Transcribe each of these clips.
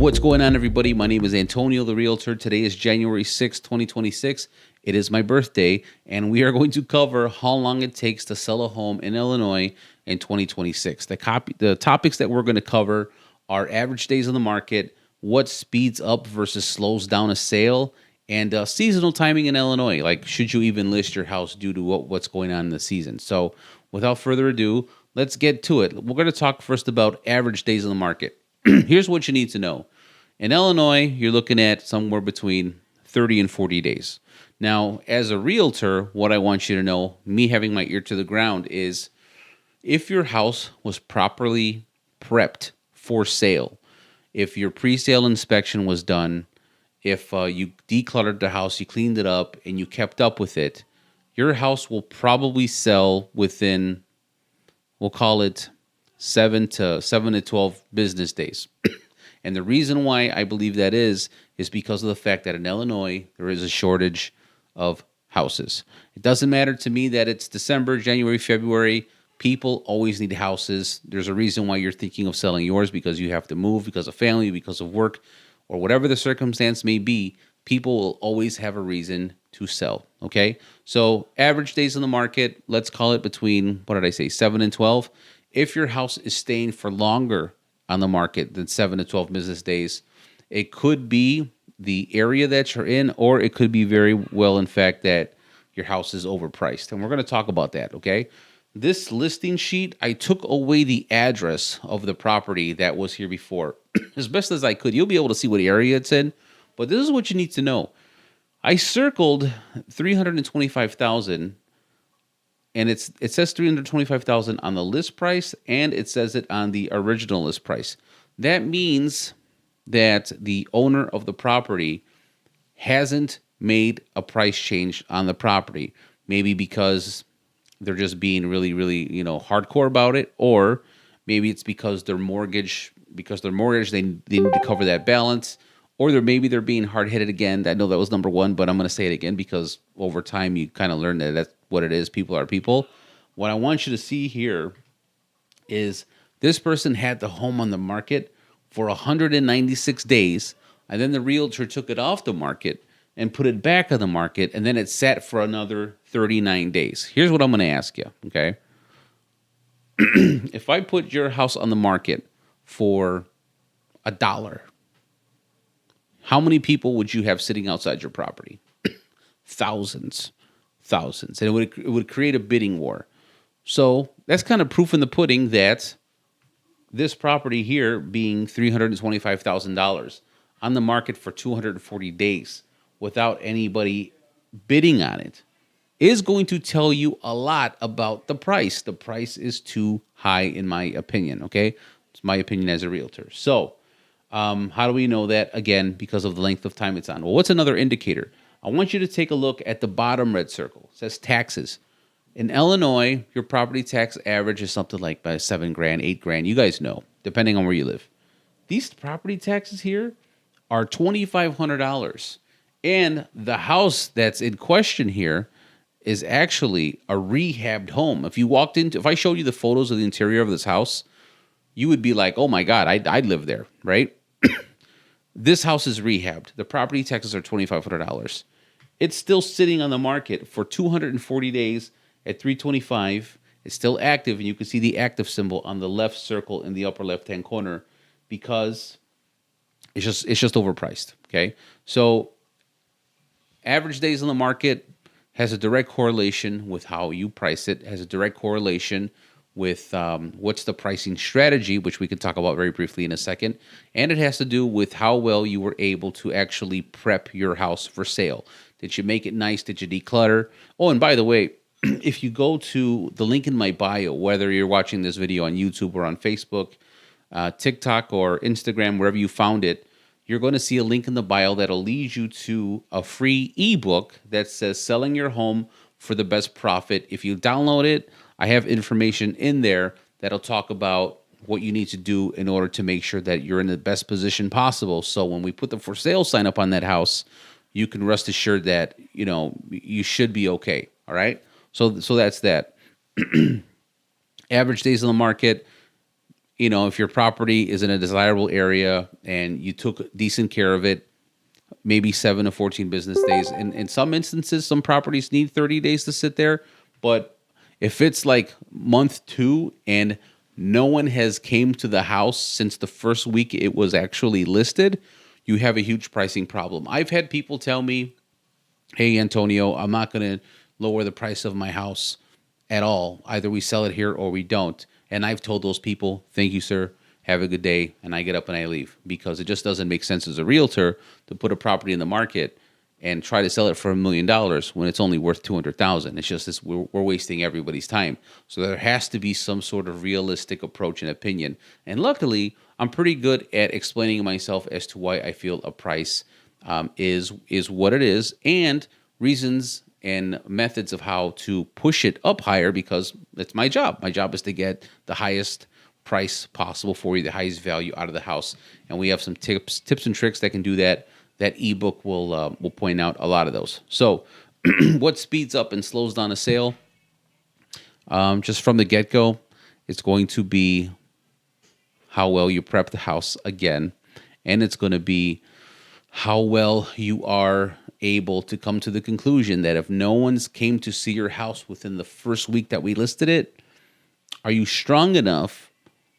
What's going on, everybody? My name is Antonio, the Realtor. Today is January 6th, 2026. It is my birthday, and we are going to cover how long it takes to sell a home in Illinois in 2026. The topics that we're going to cover are average days on the market, what speeds up versus slows down a sale, and seasonal timing in Illinois. Like, should you even list your house due to what's going on in the season? So, without further ado, let's get to it. We're going to talk first about average days on the market. Here's what you need to know. In Illinois, you're looking at somewhere between 30 and 40 days. Now, as a realtor, what I want you to know, me having my ear to the ground, is if your house was properly prepped for sale, if your pre-sale inspection was done, if you decluttered the house, you cleaned it up, and you kept up with it, your house will probably sell within, we'll call it 7 to 12 business days. And the reason why I believe that is because of the fact that in Illinois, there is a shortage of houses. It doesn't matter to me that it's December, January, February. People always need houses. There's a reason why you're thinking of selling yours, because you have to move, because of family, because of work, or whatever the circumstance may be. People will always have a reason to sell, okay? So average days on the market, let's call it between, 7 and 12. If your house is staying for longer on the market than 7 to 12 business days, it could be the area that you're in, or it could be very well, in fact, that your house is overpriced. And we're going to talk about that, okay? This listing sheet, I took away the address of the property that was here before as best as I could. You'll be able to see what area it's in, but this is what you need to know. I circled 325,000, and it says 325,000 on the list price, and it says it on the original list price. That means that the owner of the property hasn't made a price change on the property. Maybe because they're just being really, really, hardcore about it, or maybe it's because their mortgage, they need to cover that balance, or maybe they're being hard-headed again. I know that was number one, but I'm going to say it again because over time you kind of learn that that's what it is. People are people. What I want you to see here is this person had the home on the market for 196 days, and then the realtor took it off the market and put it back on the market, and then it sat for another 39 days. Here's what I'm going to ask you, okay? If I put your house on the market for $1, how many people would you have sitting outside your property? Thousands. And it would create a bidding war. So that's kind of proof in the pudding that this property here, being $325,000 on the market for 240 days without anybody bidding on it, is going to tell you a lot about the price. The price is too high, in my opinion, okay? It's my opinion as a realtor. So how do we know that? Again, because of the length of time it's on. Well, what's another indicator? I want you to take a look at the bottom red circle. It says taxes. In Illinois, your property tax average is something like by $7,000, $8,000. You guys know, depending on where you live. These property taxes here are $2,500. And the house that's in question here is actually a rehabbed home. If I showed you the photos of the interior of this house, you would be like, oh my God, I'd live there, right? This house is rehabbed. The property taxes are $2,500. It's still sitting on the market for 240 days at $325. It's still active, and you can see the active symbol on the left circle in the upper left-hand corner because it's just overpriced, okay? So average days on the market has a direct correlation with how you price it, has a direct correlation with what's the pricing strategy, which we can talk about very briefly in a second. And it has to do with how well you were able to actually prep your house for sale. Did you make it nice? Did you declutter? Oh, and by the way, if you go to the link in my bio, whether you're watching this video on YouTube or on Facebook, TikTok, or Instagram, wherever you found it, you're going to see a link in the bio that'll lead you to a free ebook that says Selling Your Home for the Best Profit. If you download it, I have information in there that'll talk about what you need to do in order to make sure that you're in the best position possible. So when we put the for sale sign up on that house, you can rest assured that, you should be okay. All right. So that's that. Average days on the market. if your property is in a desirable area and you took decent care of it, maybe 7 to 14 business days. And in some instances, some properties need 30 days to sit there. But if it's like month 2 and no one has came to the house since the first week it was actually listed, you have a huge pricing problem. I've had people tell me, hey, Antonio, I'm not going to lower the price of my house at all. Either we sell it here or we don't. And I've told those people, thank you, sir. Have a good day. And I get up and I leave, because it just doesn't make sense as a realtor to put a property in the market and try to sell it for $1 million when it's only worth 200,000. It's just this, we're wasting everybody's time. So there has to be some sort of realistic approach and opinion. And luckily, I'm pretty good at explaining myself as to why I feel a price is what it is, and reasons and methods of how to push it up higher, because it's my job. My job is to get the highest price possible for you, the highest value out of the house. And we have some tips and tricks that can do that. That ebook will point out a lot of those. So, what speeds up and slows down a sale? Just from the get-go, it's going to be how well you prep the house again, and it's going to be how well you are able to come to the conclusion that if no one's came to see your house within the first week that we listed it, are you strong enough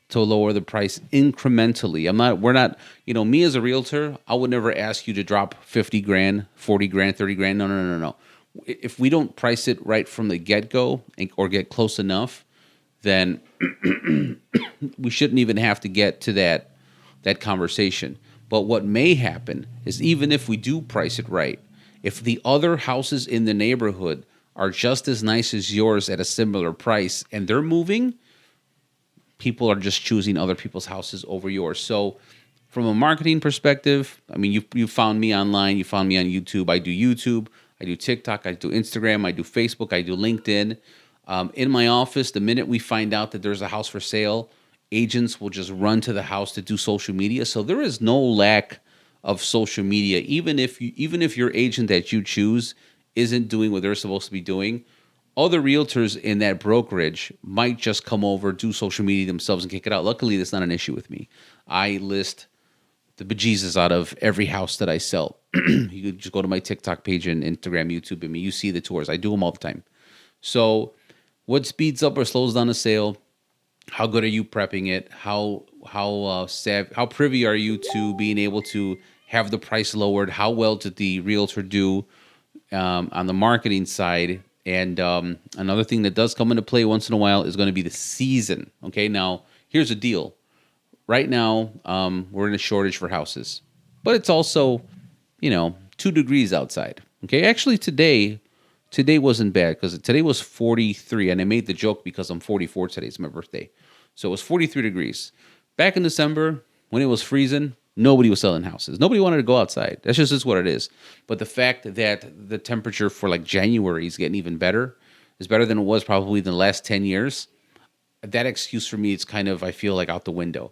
to lower the price incrementally? We're not, me as a realtor, I would never ask you to drop 50 grand, 40 grand, 30 grand. No. If we don't price it right from the get-go or get close enough, then we shouldn't even have to get to that conversation. But what may happen is, even if we do price it right, if the other houses in the neighborhood are just as nice as yours at a similar price and they're moving, people are just choosing other people's houses over yours. So from a marketing perspective, you found me online, you found me on YouTube. I do TikTok, I do Instagram, I do Facebook, I do LinkedIn. In my office, the minute we find out that there's a house for sale, agents will just run to the house to do social media. So there is no lack of social media. Even if your agent that you choose isn't doing what they're supposed to be doing, other realtors in that brokerage might just come over, do social media themselves, and kick it out. Luckily, that's not an issue with me. I list the bejesus out of every house that I sell. You could just go to my TikTok page and Instagram, YouTube, and you see the tours. I do them all the time. So what speeds up or slows down a sale? How good are you prepping it? How privy are you to being able to have the price lowered? How well did the realtor do on the marketing side? And another thing that does come into play once in a while is going to be the season. Okay, now here's the deal. Right now, we're in a shortage for houses, but it's also, 2 degrees outside. Okay, actually today wasn't bad, because today was 43, and I made the joke because I'm 44 today. It's my birthday. So it was 43 degrees. Back in December, when it was freezing, nobody was selling houses. Nobody wanted to go outside. That's just what it is. But the fact that the temperature for like January is getting even better, is better than it was probably in the last 10 years, that excuse for me, it's kind of, I feel like, out the window.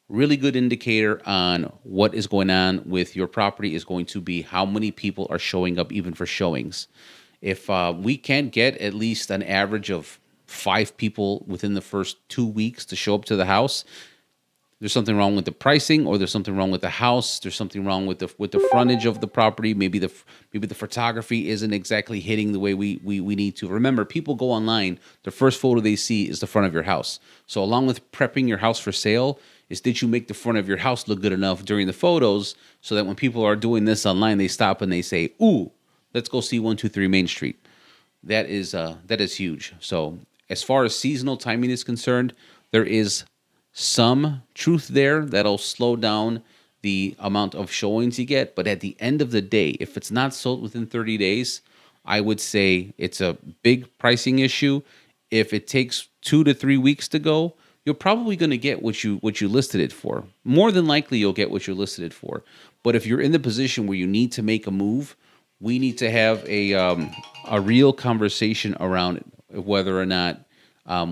Really good indicator on what is going on with your property is going to be how many people are showing up even for showings. If we can't get at least an average of 5 people within the first 2 weeks to show up to the house, there's something wrong with the pricing, or there's something wrong with the house. There's something wrong with the frontage of the property. Maybe the photography isn't exactly hitting the way we need to. Remember, people go online, the first photo they see is the front of your house. So along with prepping your house for sale, is did you make the front of your house look good enough during the photos, so that when people are doing this online, they stop and they say, "Ooh, let's go see 123 Main Street." That is huge. So as far as seasonal timing is concerned, there is some truth there that'll slow down the amount of showings you get. But at the end of the day, if it's not sold within 30 days, I would say it's a big pricing issue. If it takes 2 to 3 weeks to go, you're probably going to get what you listed it for. More than likely, you'll get what you listed it for. But if you're in the position where you need to make a move, we need to have a real conversation around whether or not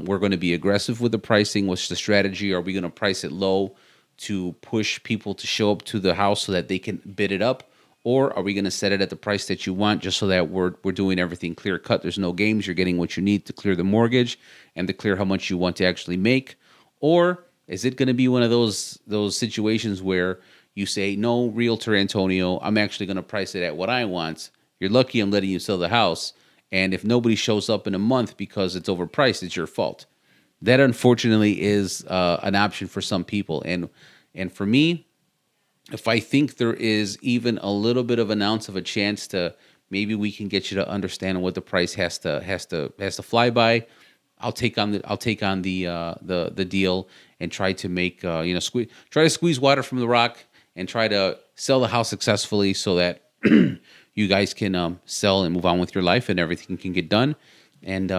we're going to be aggressive with the pricing. What's the strategy? Are we going to price it low to push people to show up to the house so that they can bid it up? Or are we going to set it at the price that you want, just so that we're doing everything clear cut? There's no games. You're getting what you need to clear the mortgage and to clear how much you want to actually make. Or Is it going to be one of those situations where you say, no, Realtor Antonio, I'm actually going to price it at what I want. You're lucky I'm letting you sell the house. And if nobody shows up in a month because it's overpriced, it's your fault. That unfortunately is an option for some people. And for me, if I think there is even a little bit of an ounce of a chance to maybe we can get you to understand what the price has to fly by, I'll take on the deal and try to make try to squeeze water from the rock and try to sell the house successfully so that you guys can sell and move on with your life and everything can get done. And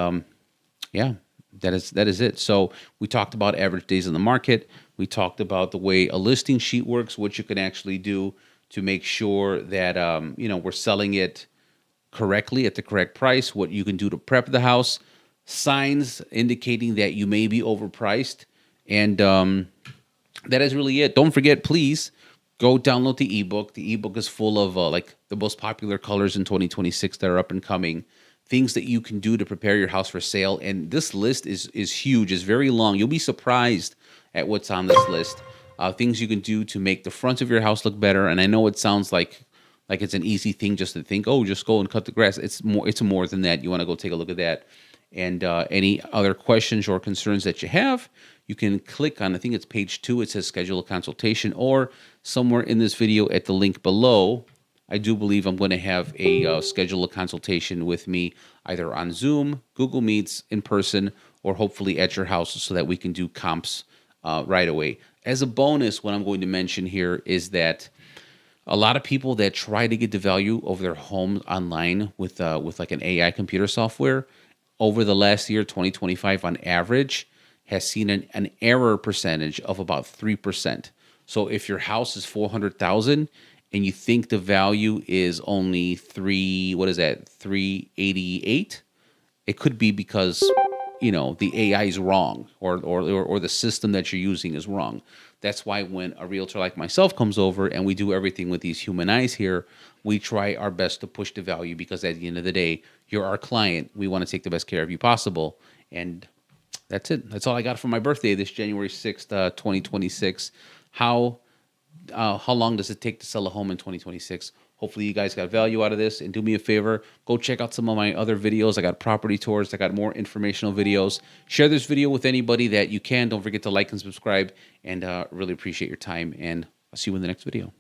yeah, that is it. So we talked about average days in the market. We talked about the way a listing sheet works, what you can actually do to make sure that we're selling it correctly at the correct price, what you can do to prep the house, signs indicating that you may be overpriced, and that is really it. Don't forget, please go download the ebook. The ebook is full of like the most popular colors in 2026 that are up and coming, things that you can do to prepare your house for sale. And this list is huge. It's very long. You'll be surprised at what's on this list. Things you can do to make the front of your house look better. And I know it sounds like it's an easy thing just to think, oh, just go and cut the grass. It's more. It's more than that. You want to go take a look at that. And any other questions or concerns that you have, you can click on, I think it's page 2. It says schedule a consultation, or somewhere in this video at the link below. I do believe I'm going to have a schedule a consultation with me either on Zoom, Google Meets, in person, or hopefully at your house so that we can do comps right away. As a bonus, what I'm going to mention here is that a lot of people that try to get the value of their home online with like an AI computer software over the last year, 2025 on average, has seen an error percentage of about 3%. So if your house is 400,000 and you think the value is only 388, it could be because the AI is wrong, or the system that you're using is wrong. That's why when a realtor like myself comes over and we do everything with these human eyes here, we try our best to push the value, because at the end of the day, you're our client. We want to take the best care of you possible. And that's it. That's all I got for my birthday this January 6th, 2026. How long does it take to sell a home in 2026? Hopefully you guys got value out of this, and do me a favor, go check out some of my other videos. I got property tours. I got more informational videos. Share this video with anybody that you can. Don't forget to like and subscribe, and really appreciate your time, and I'll see you in the next video.